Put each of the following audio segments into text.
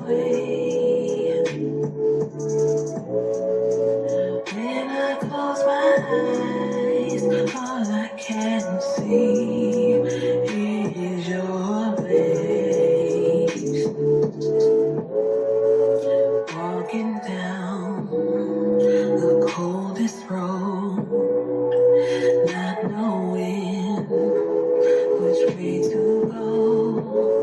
away. When I close my eyes, all I can see is your face. Walking down the coldest road, not knowing which way to go.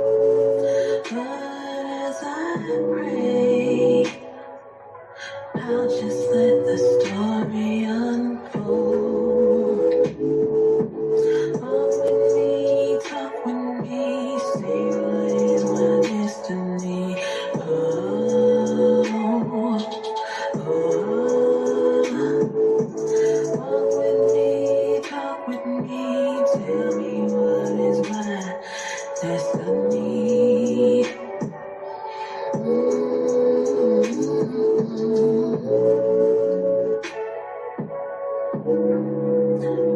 But as I pray, I'll just let the story unfold. Walk with me, talk with me, say what is my destiny. Oh, oh. Walk with me, talk with me, tell me what is my destiny.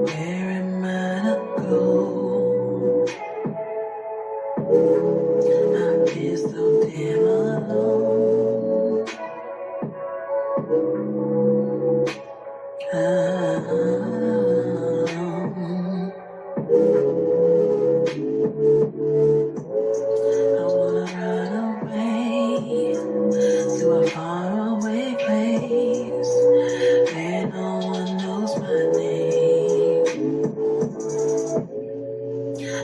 Where am I to go? I've been so damn alone. I wanna run away to a faraway place where no one knows my name.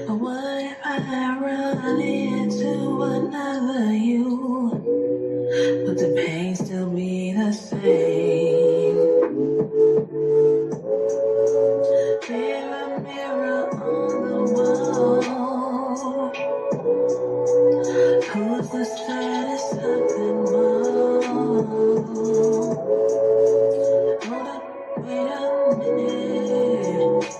But what if I run into another you? Would the pain still be the same? Mirror, mirror on the wall, who's the saddest of them all? Hold up, wait a minute.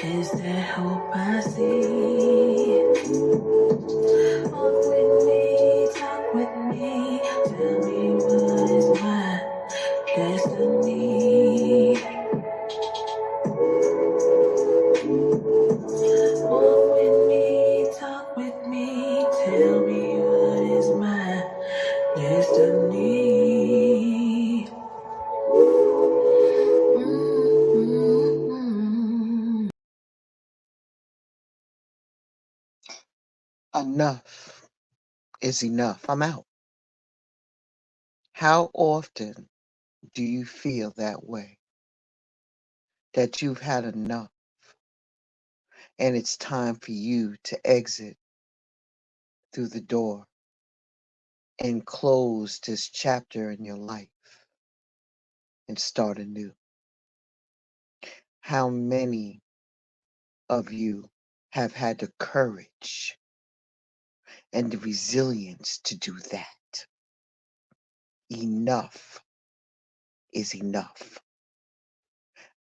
Is there hope I see? Walk with me, talk with me, tell me what is my destiny. Walk with me, talk with me, tell me what is my destiny. Enough is enough. I'm out. How often do you feel that way? That you've had enough and it's time for you to exit through the door and close this chapter in your life and start anew? How many of you have had the courage and the resilience to do that? Enough is enough.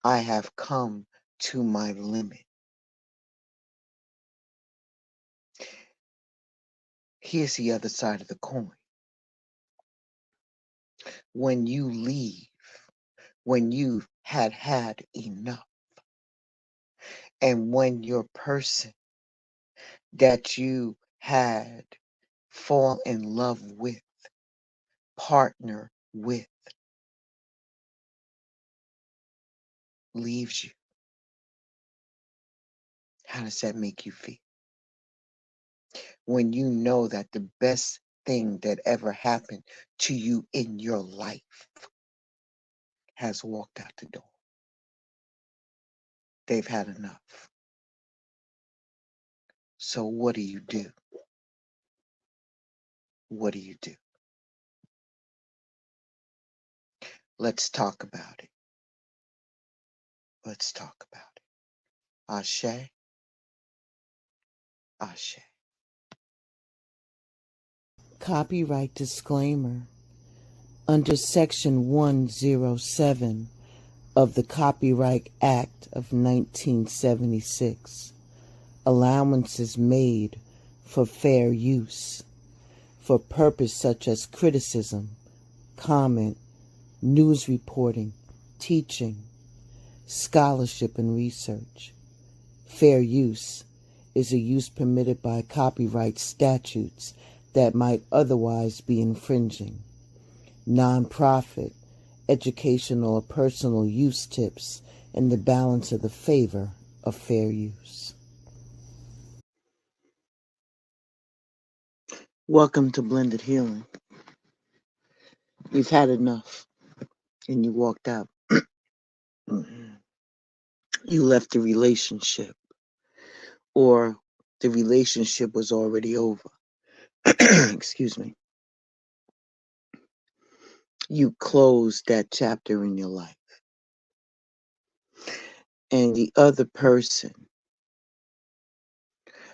I have come to my limit. Here's the other side of the coin. When you leave, when you've had enough, and when your person that you had fall in love with, partner with, leaves you, how does that make you feel? When you know that the best thing that ever happened to you in your life has walked out the door. They've had enough. So what do you do? What do you do? Let's talk about it. Let's talk about it. Ashe, Ashe. Copyright disclaimer. Under Section 107 of the Copyright Act of 1976, allowances made for fair use for purpose such as criticism, comment, news reporting, teaching, scholarship, and research. Fair use is a use permitted by copyright statutes that might otherwise be infringing. Nonprofit, educational or personal use tips, and the balance of the favor of fair use. Welcome to Blended Healing. You've had enough and you walked out. You left the relationship, or the relationship was already over. Excuse me. You closed that chapter in your life. And the other person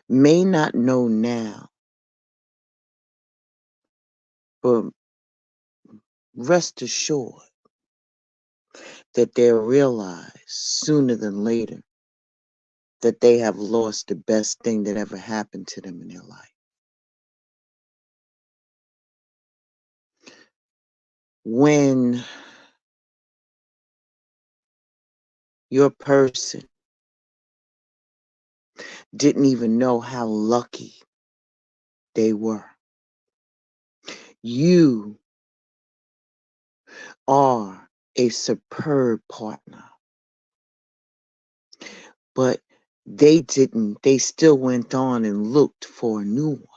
may not know now, but rest assured that they'll realize sooner than later that they have lost the best thing that ever happened to them in their life. When your person didn't even know how lucky they were, you are a superb partner. But they didn't. They still went on and looked for a new one.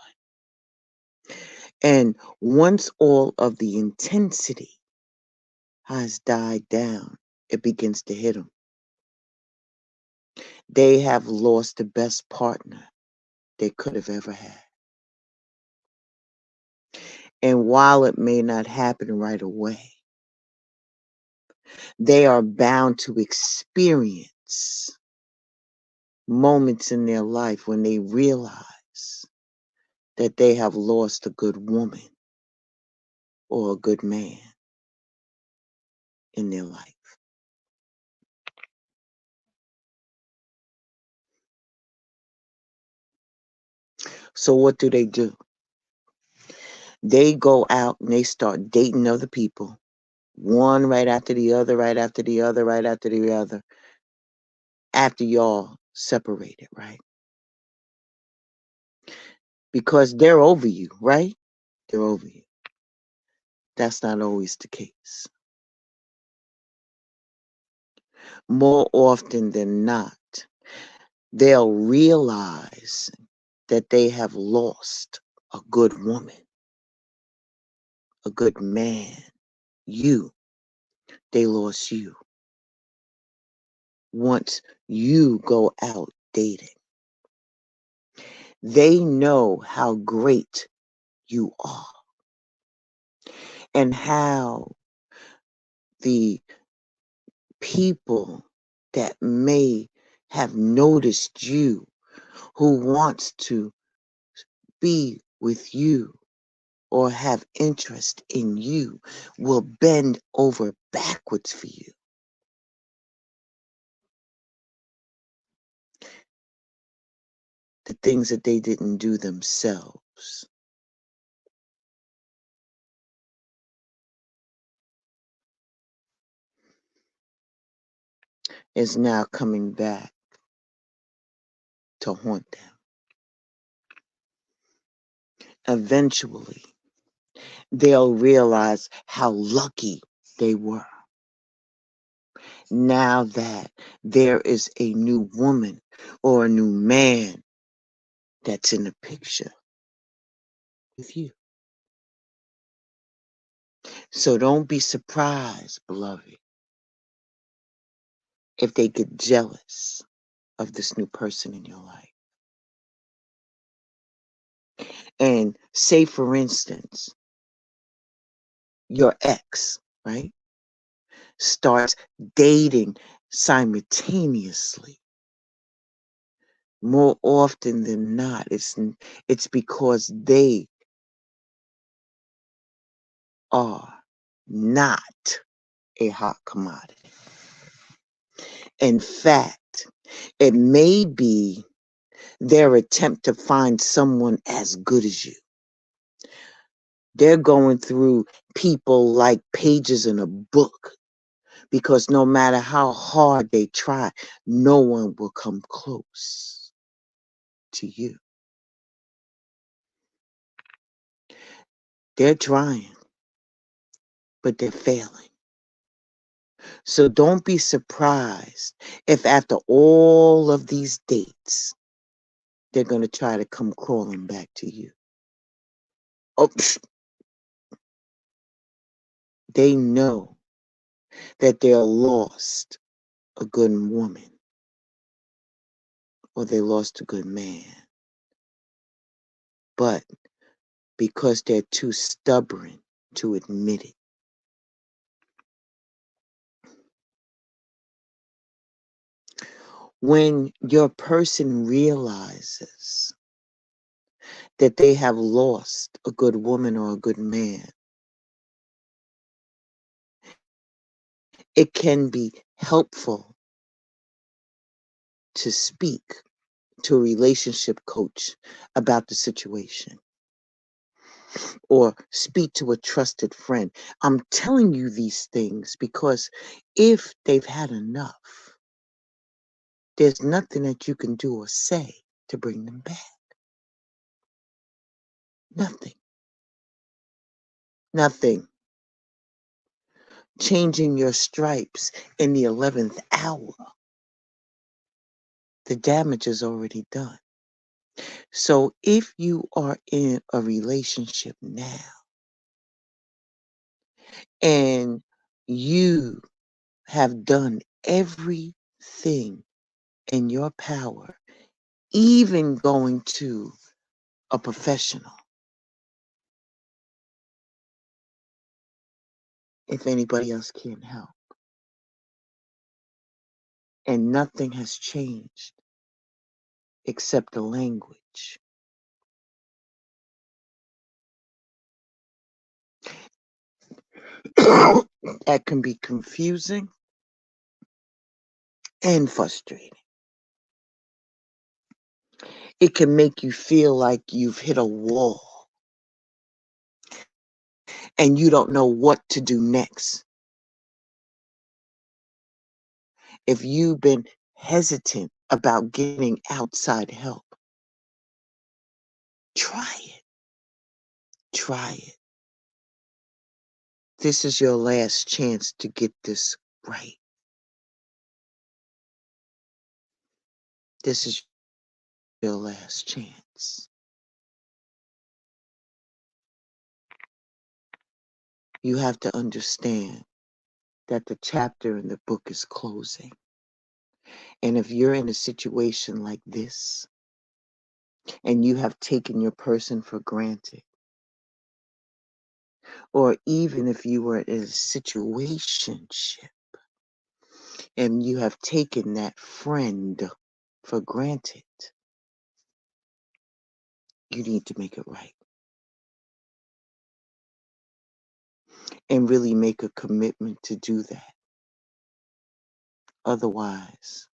And once all of the intensity has died down, it begins to hit them. They have lost the best partner they could have ever had. And while it may not happen right away, they are bound to experience moments in their life when they realize that they have lost a good woman or a good man in their life. So what do? They go out and they start dating other people, one right after the other, right after the other, right after the other, after y'all separated, right? Because they're over you, right? They're over you. That's not always the case. More often than not, they'll realize that they have lost a good woman, a good man, you. They lost you. Once you go out dating, they know how great you are and how the people that may have noticed you, who wants to be with you or have interest in you, will bend over backwards for you. The things that they didn't do themselves. Is now coming back to haunt them. Eventually, they'll realize how lucky they were. Now that there is a new woman or a new man that's in the picture with you. So don't be surprised, beloved, if they get jealous of this new person in your life. And say, for instance, your ex, right, starts dating simultaneously. More often than not, it's because they are not a hot commodity. In fact, it may be their attempt to find someone as good as you. They're going through people like pages in a book, because no matter how hard they try, no one will come close to you. They're trying, but they're failing. So don't be surprised if after all of these dates, they're going to try to come crawling back to you. Oh, they know that they're lost a good woman or they lost a good man. But because they're too stubborn to admit it. When your person realizes that they have lost a good woman or a good man, it can be helpful to speak to a relationship coach about the situation or speak to a trusted friend. I'm telling you these things because if they've had enough, there's nothing that you can do or say to bring them back. Nothing. Nothing. Changing your stripes in the 11th hour. The damage is already done. So if you are in a relationship now and you have done everything in your power, even going to a professional, if anybody else can't help, and nothing has changed except the language. That can be confusing and frustrating. It can make you feel like you've hit a wall and you don't know what to do next. If you've been hesitant about getting outside help, try it. Try it. This is your last chance to get this right. This is your last chance. You have to understand that the chapter in the book is closing. And if you're in a situation like this and you have taken your person for granted, or even if you were in a situationship and you have taken that friend for granted, you need to make it right and really make a commitment to do that. Otherwise,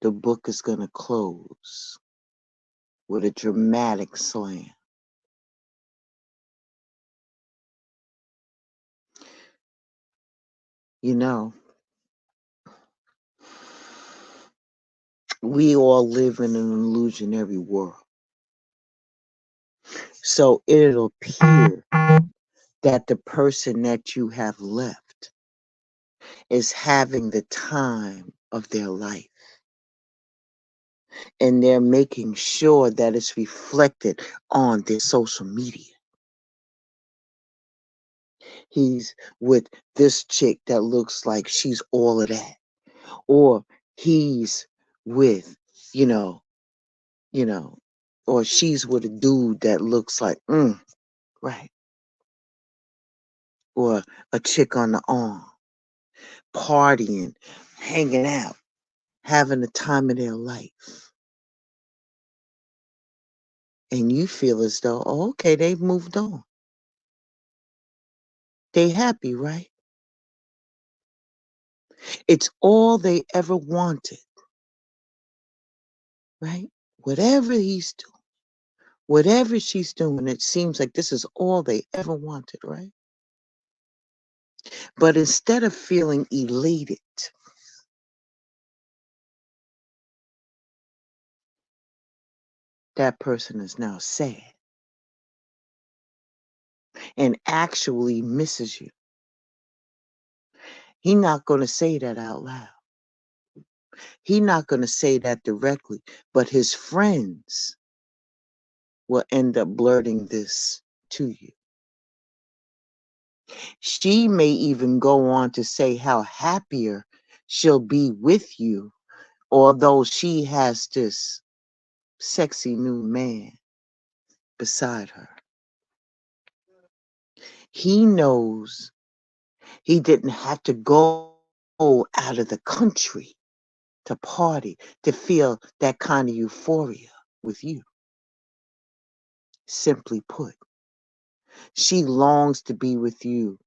the book is going to close with a dramatic slam. You know, we all live in an illusionary world. So it'll appear that the person that you have left is having the time of their life. And they're making sure that it's reflected on their social media. He's with this chick that looks like she's all of that. Or he's with, you know, or she's with a dude that looks like, right. Or a chick on the arm, partying, hanging out, having the time of their life. And you feel as though, oh, okay, they've moved on. They happy, right? It's all they ever wanted, right? Whatever he's doing, whatever she's doing, it seems like this is all they ever wanted, right? But instead of feeling elated, that person is now sad and actually misses you. He's not going to say that out loud. He's not going to say that directly, but his friends will end up blurting this to you. She may even go on to say how happier she'll be with you, although she has this sexy new man beside her. He knows he didn't have to go out of the country to party to feel that kind of euphoria with you. Simply put, she longs to be with you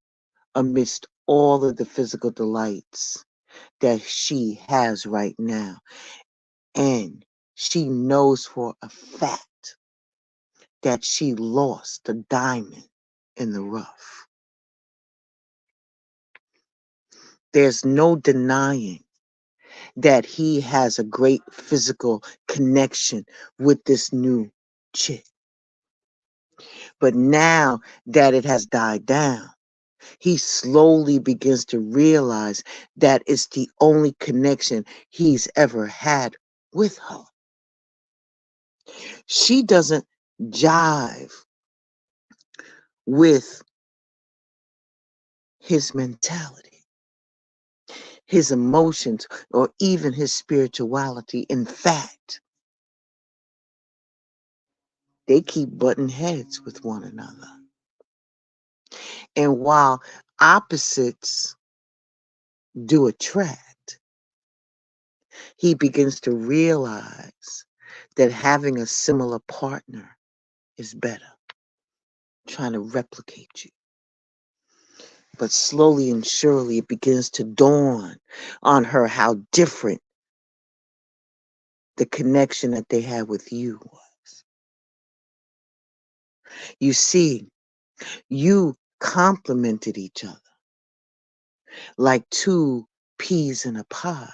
amidst all of the physical delights that she has right now. And she knows for a fact that she lost the diamond in the rough. There's no denying that he has a great physical connection with this new chick. But now that it has died down, he slowly begins to realize that it's the only connection he's ever had with her. She doesn't jive with his mentality, his emotions, or even his spirituality. In fact, they keep butting heads with one another. And while opposites do attract, he begins to realize that having a similar partner is better, trying to replicate you. But slowly and surely it begins to dawn on her how different the connection that they had with you was. You see, you complemented each other like two peas in a pod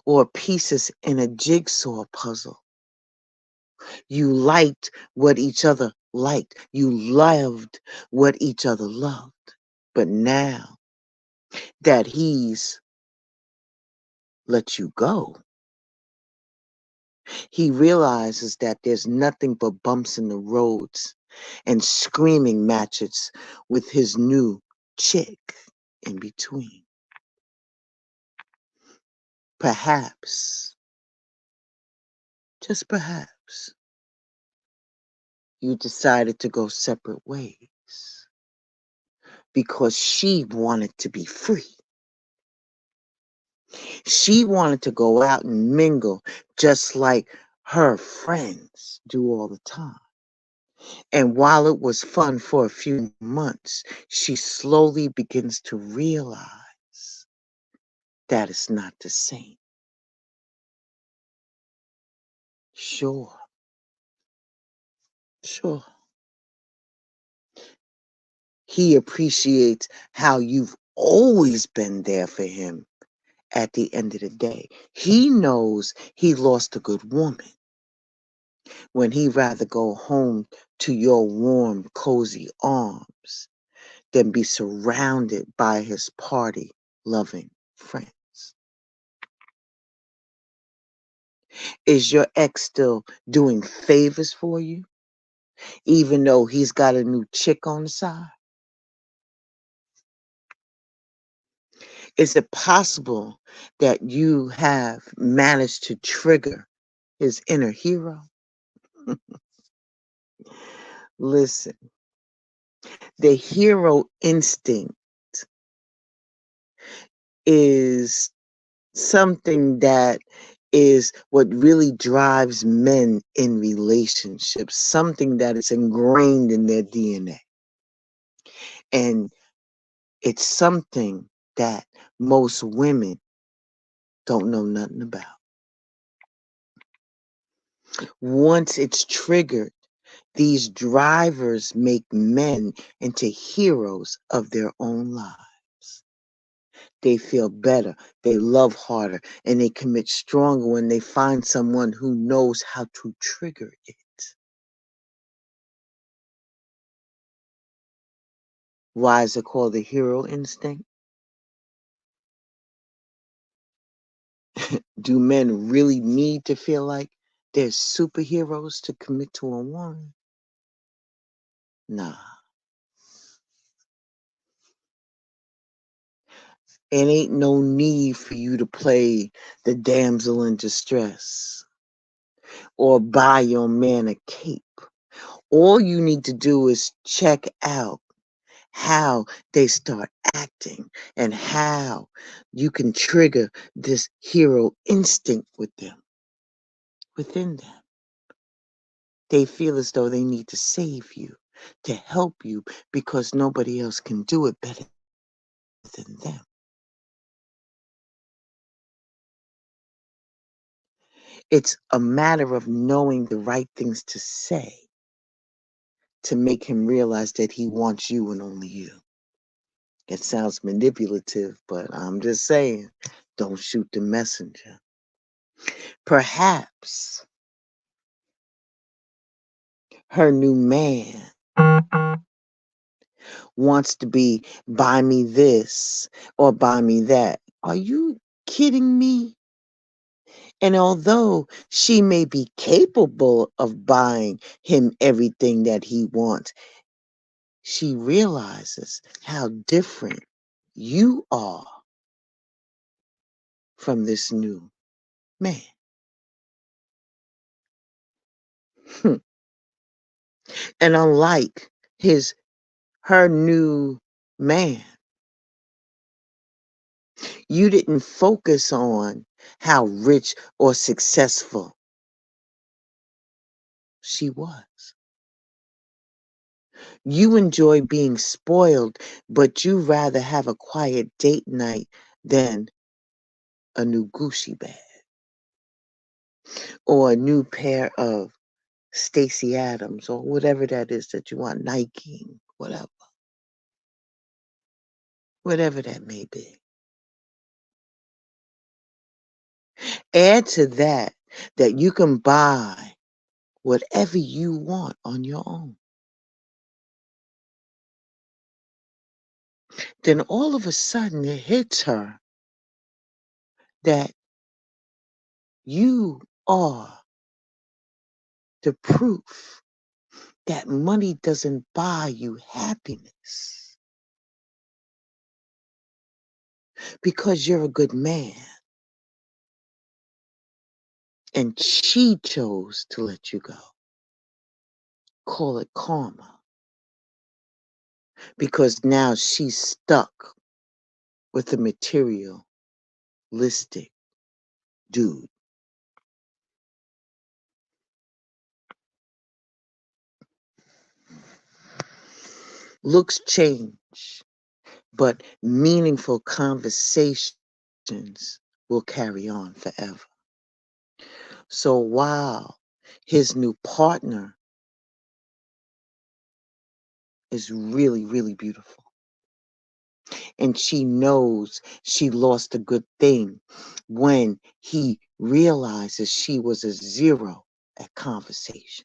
or pieces in a jigsaw puzzle. You liked what each other liked. You loved what each other loved. But now that he's let you go, he realizes that there's nothing but bumps in the roads and screaming matches with his new chick in between. Perhaps, just perhaps, you decided to go separate ways because she wanted to be free. She wanted to go out and mingle just like her friends do all the time. And while it was fun for a few months, she slowly begins to realize that it's not the same. Sure, sure. He appreciates how you've always been there for him at the end of the day. He knows he lost a good woman when he'd rather go home to your warm, cozy arms than be surrounded by his party-loving friends. Is your ex still doing favors for you, even though he's got a new chick on the side? Is it possible that you have managed to trigger his inner hero? Listen, the hero instinct is something that is what really drives men in relationships, something that is ingrained in their DNA. And it's something that most women don't know nothing about. Once it's triggered, these drivers make men into heroes of their own lives. They feel better, they love harder, and they commit stronger when they find someone who knows how to trigger it. Why is it called the hero instinct? Do men really need to feel like they're superheroes to commit to a woman? Nah. It ain't no need for you to play the damsel in distress or buy your man a cape. All you need to do is check out how they start acting and how you can trigger this hero instinct within them. They feel as though they need to save you, to help you, because nobody else can do it better than them. It's a matter of knowing the right things to say to make him realize that he wants you and only you. It sounds manipulative, but I'm just saying, don't shoot the messenger. Perhaps her new man wants to be buy me this or buy me that. Are you kidding me? And although she may be capable of buying him everything that he wants, she realizes how different you are from this new man. And unlike her new man, you didn't focus on how rich or successful she was. You enjoy being spoiled, but you rather have a quiet date night than a new Gucci bag or a new pair of Stacy Adams or whatever that is that you want, Nike, whatever that may be. Add to that you can buy whatever you want on your own. Then all of a sudden it hits her that you are the proof that money doesn't buy you happiness because you're a good man. And she chose to let you go. Call it karma. Because now she's stuck with a materialistic dude. Looks change, but meaningful conversations will carry on forever. So while his new partner is really, really beautiful, and she knows she lost a good thing when he realizes she was a zero at conversation.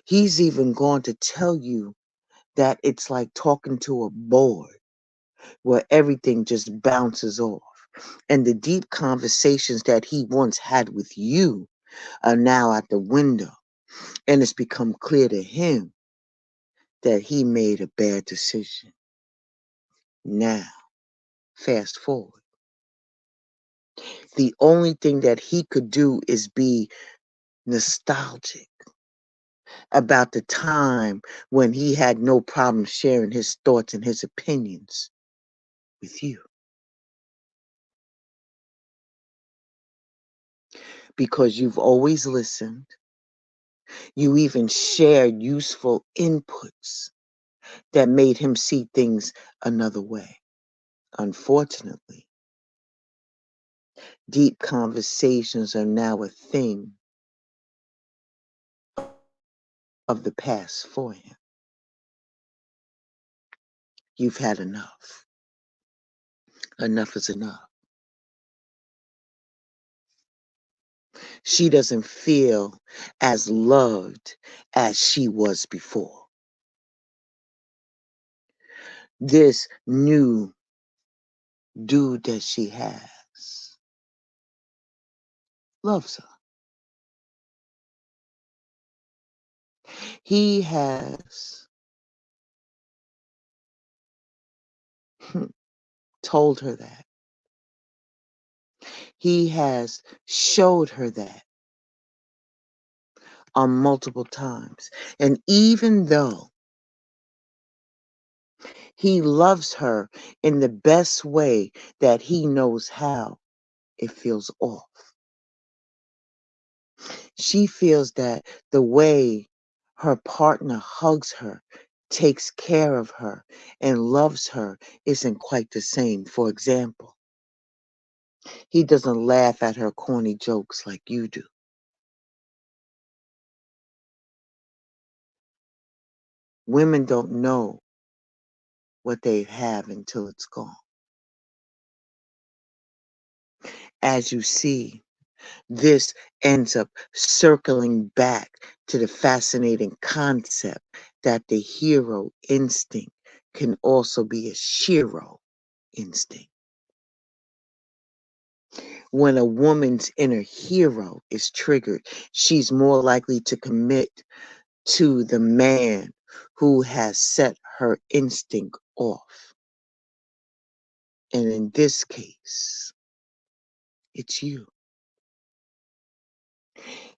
He's even going to tell you that it's like talking to a board where everything just bounces off. And the deep conversations that he once had with you are now out the window. And it's become clear to him that he made a bad decision. Now, fast forward. The only thing that he could do is be nostalgic about the time when he had no problem sharing his thoughts and his opinions with you. Because you've always listened. You even shared useful inputs that made him see things another way. Unfortunately, deep conversations are now a thing of the past for him. you've had enough. Enough is enough. She doesn't feel as loved as she was before. This new dude that she has loves her. He has told her that. He has showed her that on multiple times. And even though he loves her in the best way that he knows how, it feels off. She feels that the way her partner hugs her, takes care of her, and loves her isn't quite the same. For example, he doesn't laugh at her corny jokes like you do. Women don't know what they have until it's gone. As you see, this ends up circling back to the fascinating concept that the hero instinct can also be a shero instinct. When a woman's inner hero is triggered, she's more likely to commit to the man who has set her instinct off. And in this case, it's you.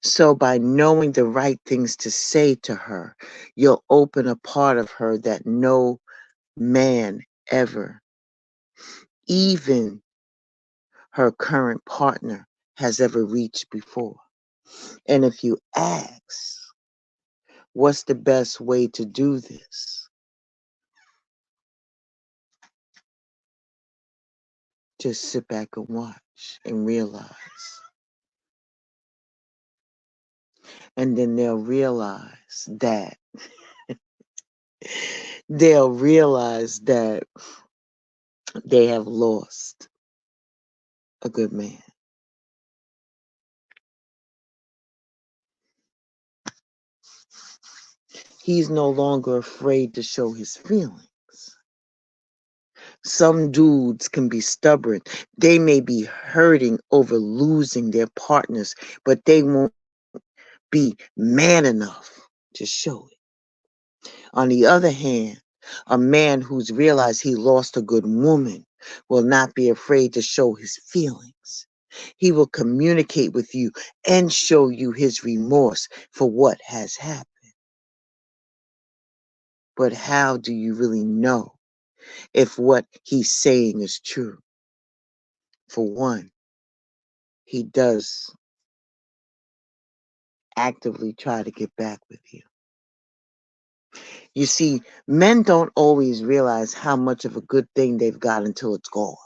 So by knowing the right things to say to her, you'll open a part of her that no man ever, even her current partner, has ever reached before. And if you ask, what's the best way to do this? Just sit back and watch and realize. And then they'll realize that they have lost a good man. He's no longer afraid to show his feelings. Some dudes can be stubborn. They may be hurting over losing their partners, but they won't be man enough to show it. On the other hand, a man who's realized he lost a good woman will not be afraid to show his feelings. He will communicate with you and show you his remorse for what has happened. But how do you really know if what he's saying is true? For one, he does actively try to get back with you. You see, men don't always realize how much of a good thing they've got until it's gone.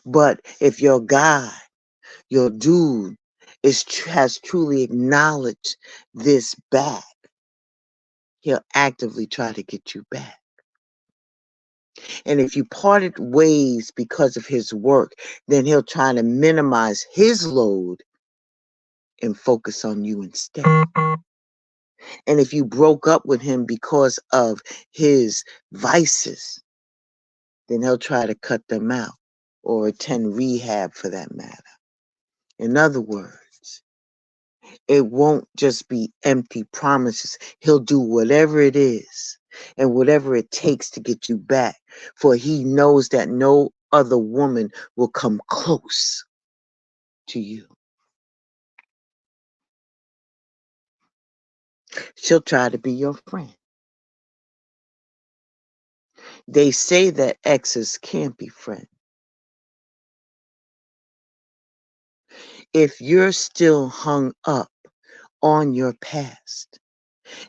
But if your guy, your dude, has truly acknowledged this back, he'll actively try to get you back. And if you parted ways because of his work, then he'll try to minimize his load and focus on you instead. And if you broke up with him because of his vices, then he'll try to cut them out or attend rehab for that matter. In other words, it won't just be empty promises. He'll do whatever it is and whatever it takes to get you back, for he knows that no other woman will come close to you. She'll try to be your friend. They say that exes can't be friends. If you're still hung up on your past,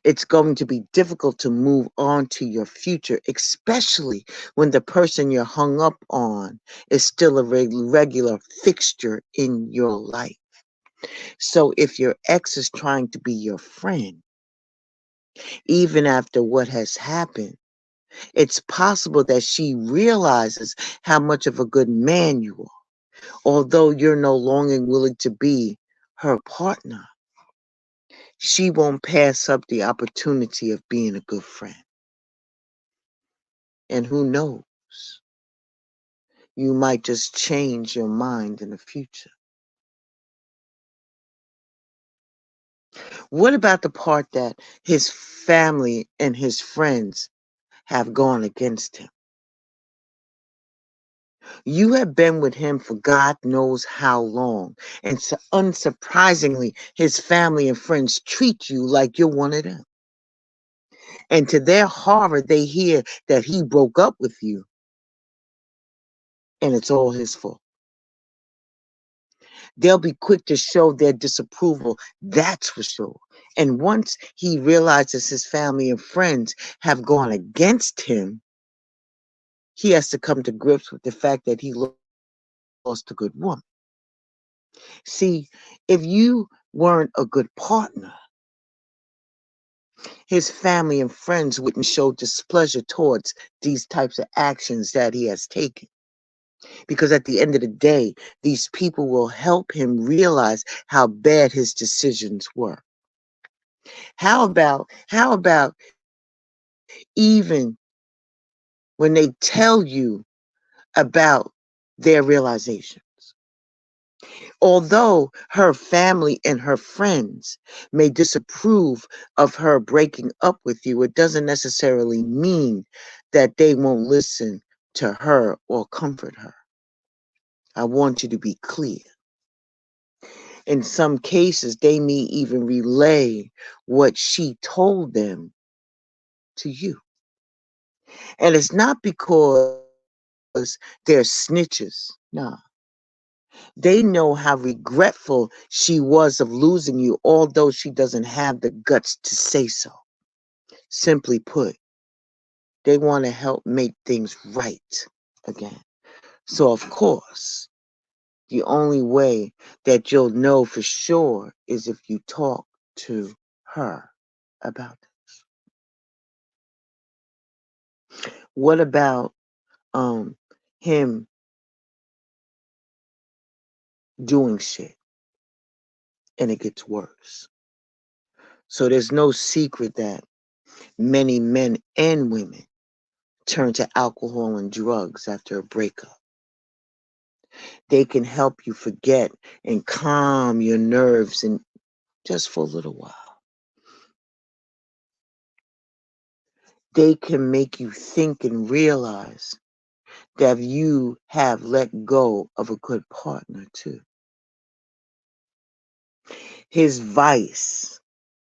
it's going to be difficult to move on to your future, especially when the person you're hung up on is still a regular fixture in your life. So if your ex is trying to be your friend, even after what has happened, It's possible that she realizes how much of a good man you are, although you're no longer willing to be her partner. She won't pass up the opportunity of being a good friend. And who knows? You might just change your mind in the future. What about the part that his family and his friends have gone against him? You have been with him for God knows how long, and unsurprisingly, his family and friends treat you like you're one of them. And to their horror, they hear that he broke up with you, and it's all his fault. They'll be quick to show their disapproval, that's for sure. And once he realizes his family and friends have gone against him, he has to come to grips with the fact that he lost a good woman. See, if you weren't a good partner, his family and friends wouldn't show displeasure towards these types of actions that he has taken. Because at the end of the day, these people will help him realize how bad his decisions were. How about even when they tell you about their realizations? Although her family and her friends may disapprove of her breaking up with you, it doesn't necessarily mean that they won't listen to her or comfort her. I want you to be clear. In some cases, they may even relay what she told them to you. And it's not because they're snitches. Nah. They know how regretful she was of losing you, although she doesn't have the guts to say so. Simply put, they want to help make things right again. So, of course, the only way that you'll know for sure is if you talk to her about it. What about him doing shit and it gets worse? So there's no secret that many men and women turn to alcohol and drugs after a breakup. They can help you forget and calm your nerves and just for a little while. They can make you think and realize that you have let go of a good partner too. His vice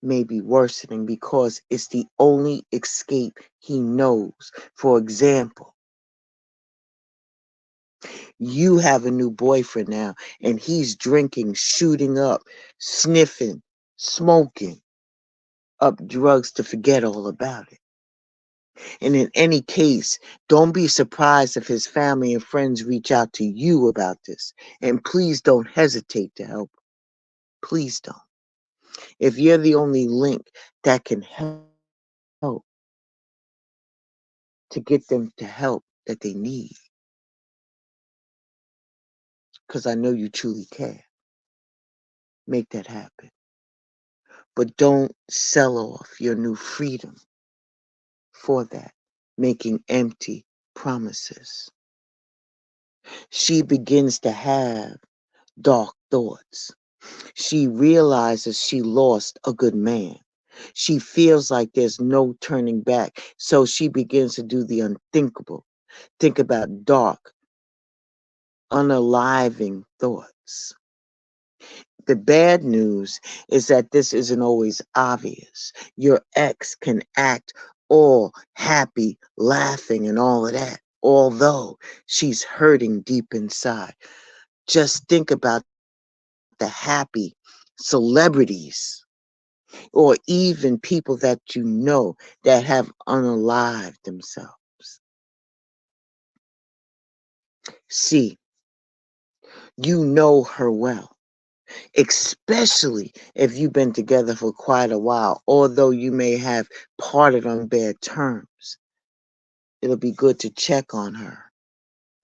may be worsening because it's the only escape he knows. For example, you have a new boyfriend now and he's drinking, shooting up, sniffing, smoking up drugs to forget all about it. And in any case, don't be surprised if his family and friends reach out to you about this. And please don't hesitate to help. Please don't. If you're the only link that can help to get them to help that they need, because I know you truly care, make that happen. But don't sell off your new freedom for that, making empty promises. She begins to have dark thoughts. She realizes she lost a good man. She feels like there's no turning back. So she begins to do the unthinkable. Think about dark, unaliving thoughts. The bad news is that this isn't always obvious. Your ex can act all happy, laughing, and all of that, although she's hurting deep inside. Just think about the happy celebrities or even people that you know that have unalived themselves. See, you know her well, especially if you've been together for quite a while, although you may have parted on bad terms. It'll be good to check on her,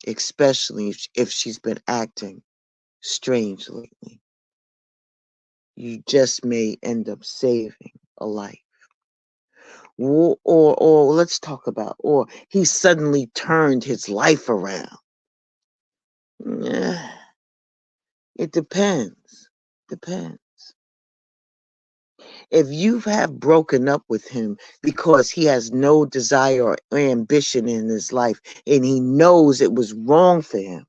especially if she's been acting strange lately. You just may end up saving a life. Or let's talk about, or he suddenly turned his life around. Yeah, it depends. Depends. If you have broken up with him because he has no desire or ambition in his life and he knows it was wrong for him,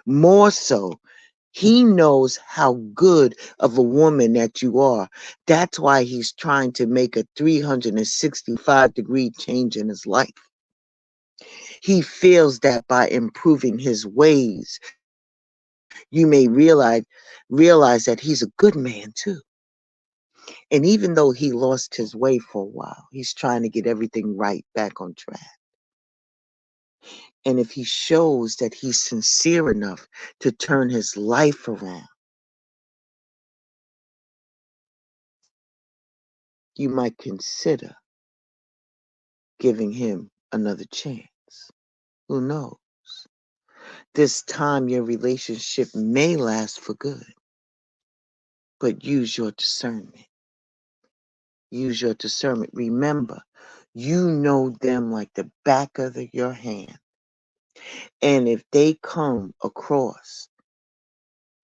more so, he knows how good of a woman that you are. That's why he's trying to make a 365-degree change in his life. He feels that by improving his ways, you may realize that he's a good man too. And even though he lost his way for a while, he's trying to get everything right back on track. And if he shows that he's sincere enough to turn his life around, you might consider giving him another chance. Who knows? This time your relationship may last for good, but use your discernment. Use your discernment. Remember, you know them like the back of your hand. And if they come across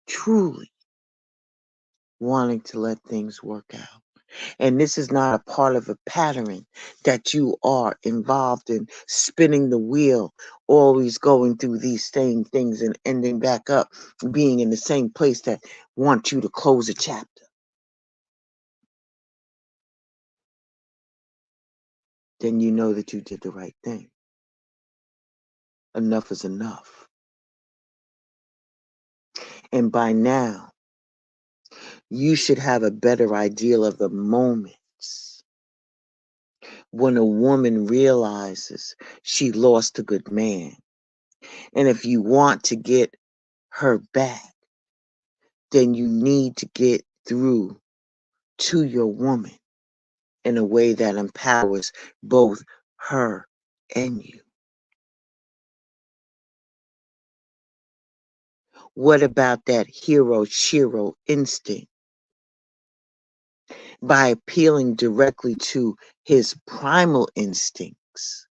truly wanting to let things work out, and this is not a part of a pattern that you are involved in, spinning the wheel, always going through these same things and ending back up being in the same place that wants you to close a chapter, then you know that you did the right thing. Enough is enough. And by now, you should have a better idea of the moments when a woman realizes she lost a good man. And if you want to get her back, then you need to get through to your woman in a way that empowers both her and you. What about that hero shiro instinct? By appealing directly to his primal instincts,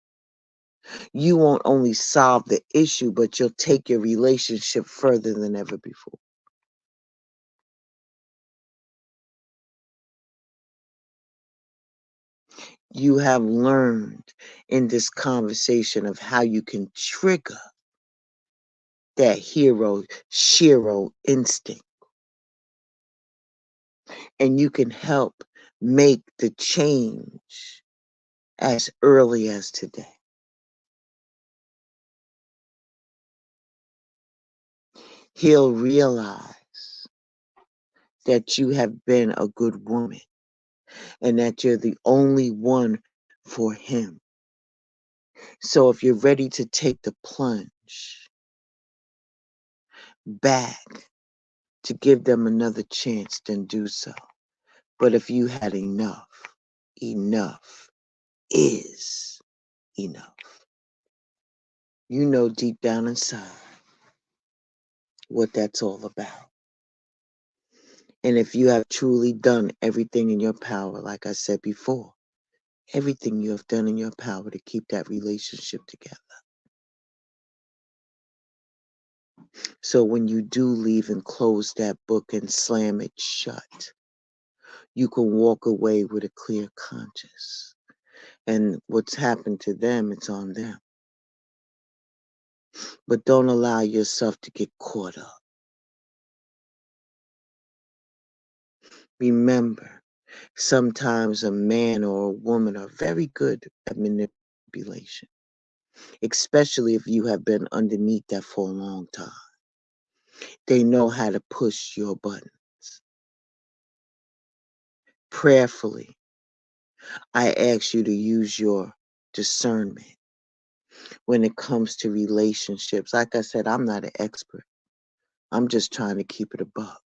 you won't only solve the issue, but you'll take your relationship further than ever before. You have learned in this conversation of how you can trigger that hero shiro instinct, and you can help make the change as early as today. He'll realize that you have been a good woman and that you're the only one for him. So if you're ready to take the plunge back to give them another chance, then do so. But if you had enough, enough is enough. You know deep down inside what that's all about. And if you have truly done everything in your power, like I said before, everything you have done in your power to keep that relationship together. So when you do leave and close that book and slam it shut, you can walk away with a clear conscience. And what's happened to them, it's on them. But don't allow yourself to get caught up. Remember, sometimes a man or a woman are very good at manipulation, especially if you have been underneath that for a long time. They know how to push your buttons. Prayerfully, I ask you to use your discernment when it comes to relationships. Like I said, I'm not an expert. I'm just trying to keep it a buck.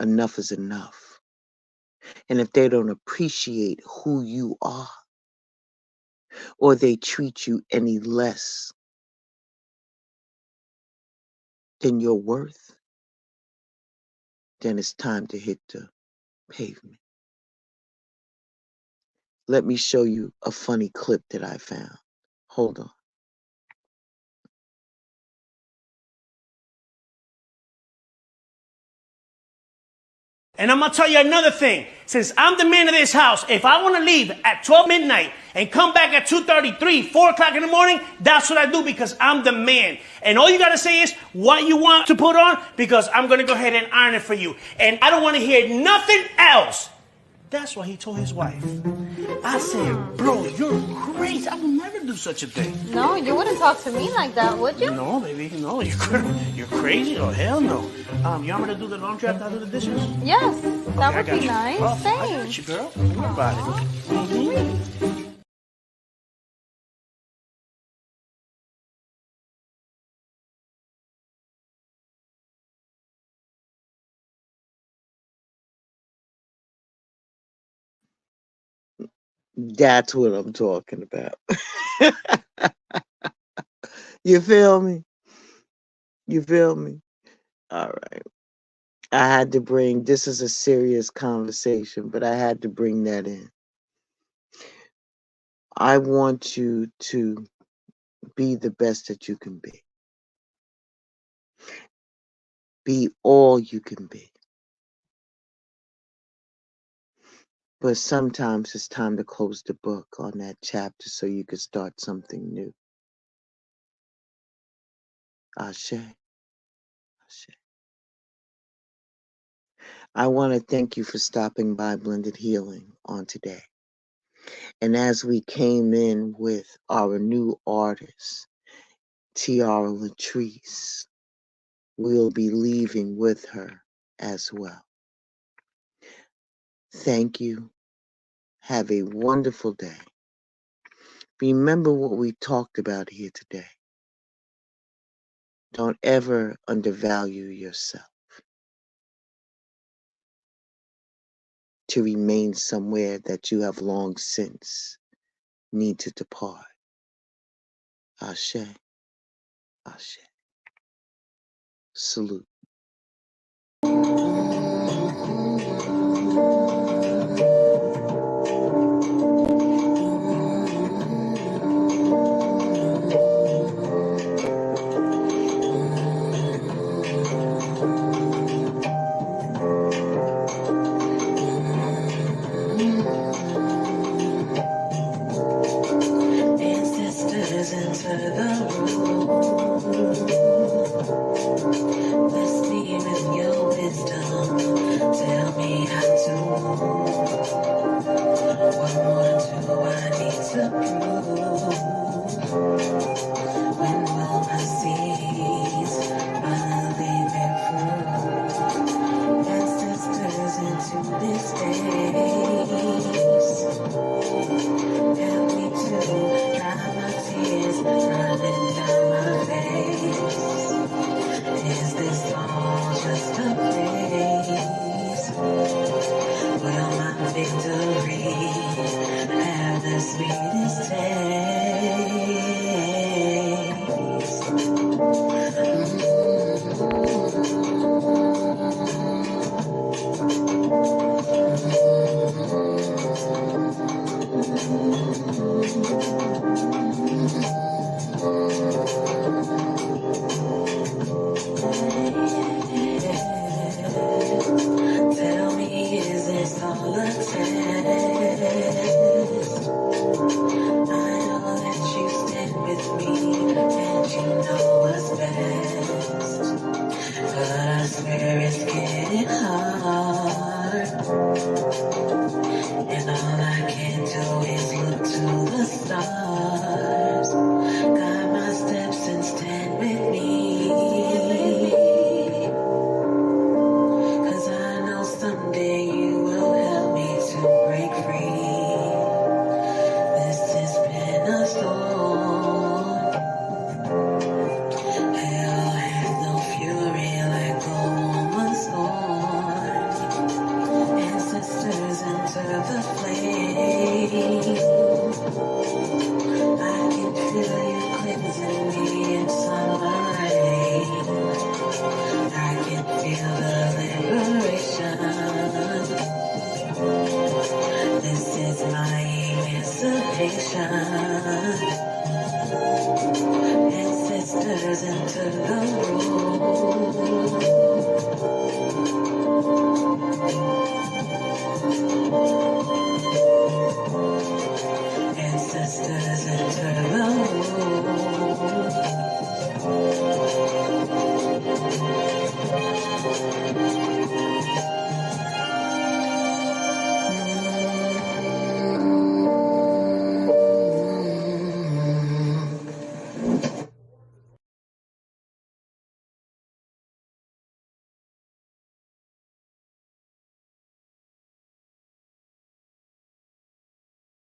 Enough is enough. And if they don't appreciate who you are, or they treat you any less than you're worth, then it's time to hit the pavement. Let me show you a funny clip that I found. Hold on. And I'm going to tell you another thing. Since I'm the man of this house, if I want to leave at 12 midnight and come back at 2:33, 4 o'clock in the morning, that's what I do because I'm the man. And all you got to say is what you want to put on because I'm going to go ahead and iron it for you. And I don't want to hear nothing else. That's what he told his wife. I said, bro, you're crazy. I would never do such a thing. No, you wouldn't talk to me like that, would you? No, baby, no. You're crazy. Oh, hell no. You want me to do the laundry after I do the dishes? Yes, that would I got be you. nice. Oh, I Thanks. got you, girl. Don't worry about it. That's what I'm talking about. You feel me? You feel me? All right. I had to bring, this is a serious conversation, but I had to bring that in. I want you to be the best that you can be. Be all you can be. But sometimes it's time to close the book on that chapter so you can start something new. Ashe. Ashe. I want to thank you for stopping by Blended Healing on today. And as we came in with our new artist, Tiara Latrice, we'll be leaving with her as well. Thank you. Have a wonderful day. Remember what we talked about here today. Don't ever undervalue yourself to remain somewhere that you have long since need to depart. Ashe. Ashe. Salute. Ancestors into the room. Bless me with your wisdom. Tell me how to move. What more do I need to prove? When will my seeds finally bear fruit? Ancestors into this space. Help me to dry my tears running down my face. Is this all just a phase? Will my victory have the sweetest Tell me, is this all a test? I know that you stand with me and you know what's best. But I swear it's getting hard. And all I can do is look to the stars. Guide my steps and stand with me. Cause I know someday you will help me to break free. This has been a storm. Hell had no fury like a woman's scorn. Ancestors into the flame. feel you cleansing me in summer rain. I can feel the liberation. This is my emancipation. Ancestors into the room.